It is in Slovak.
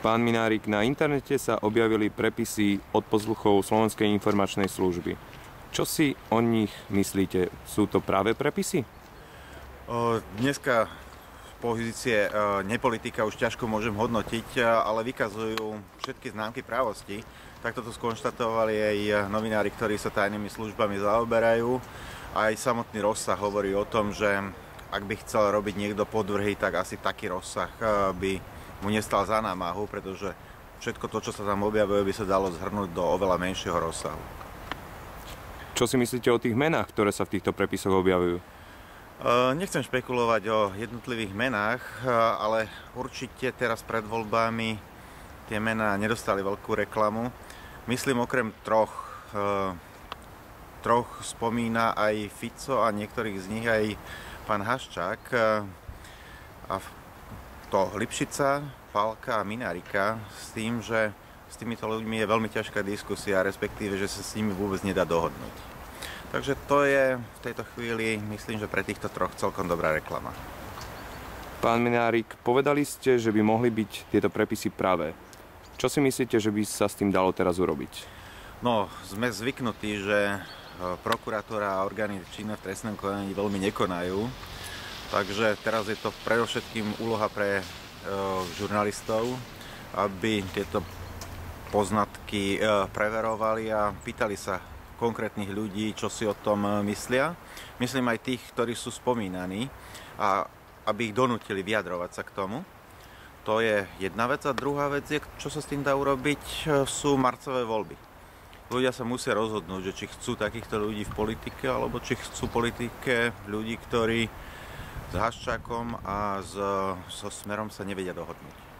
Pán Minárik, na internete sa objavili prepisy odposluchov Slovenskej informačnej služby. Čo si o nich myslíte? Sú to práve prepisy? Dneska z pozície nepolitika už ťažko môžem hodnotiť, ale vykazujú všetky známky právosti. Takto to skonštatovali aj novinári, ktorí sa tajnými službami zaoberajú. Aj samotný rozsah hovorí o tom, že ak by chcel robiť niekto podvrhy, tak asi taký rozsah by mu nestal za námahu, pretože všetko to, čo sa tam objavuje, by sa dalo zhrnúť do oveľa menšieho rozsahu. Čo si myslíte o tých menách, ktoré sa v týchto prepisoch objavujú? Nechcem špekulovať o jednotlivých menách, ale určite teraz pred voľbami tie mená nedostali veľkú reklamu. Myslím, okrem troch spomína aj Fico a niektorých z nich aj pán Haščák. A to Lipšica, Pálka a Minárika s tým, že s týmito ľuďmi je veľmi ťažká diskusia, respektíve, že sa s nimi vôbec nedá dohodnúť. Takže to je v tejto chvíli, myslím, že pre týchto troch celkom dobrá reklama. Pán Minárik, povedali ste, že by mohli byť tieto prepisy pravé. Čo si myslíte, že by sa s tým dalo teraz urobiť? No, sme zvyknutí, že prokuratúra a orgány činné v trestnom konaní veľmi nekonajú. Takže teraz je to predovšetkým úloha pre žurnalistov, aby tieto poznatky preverovali a pýtali sa konkrétnych ľudí, čo si o tom myslia. Myslím aj tých, ktorí sú spomínaní, a aby ich donútili vyjadrovať sa k tomu. To je jedna vec. A druhá vec je, čo sa s tým dá urobiť, sú marcové voľby. Ľudia sa musia rozhodnúť, že či chcú takýchto ľudí v politike, alebo či chcú v politike ľudí, ktorí s Haščákom a so Smerom sa nevedia dohodnúť.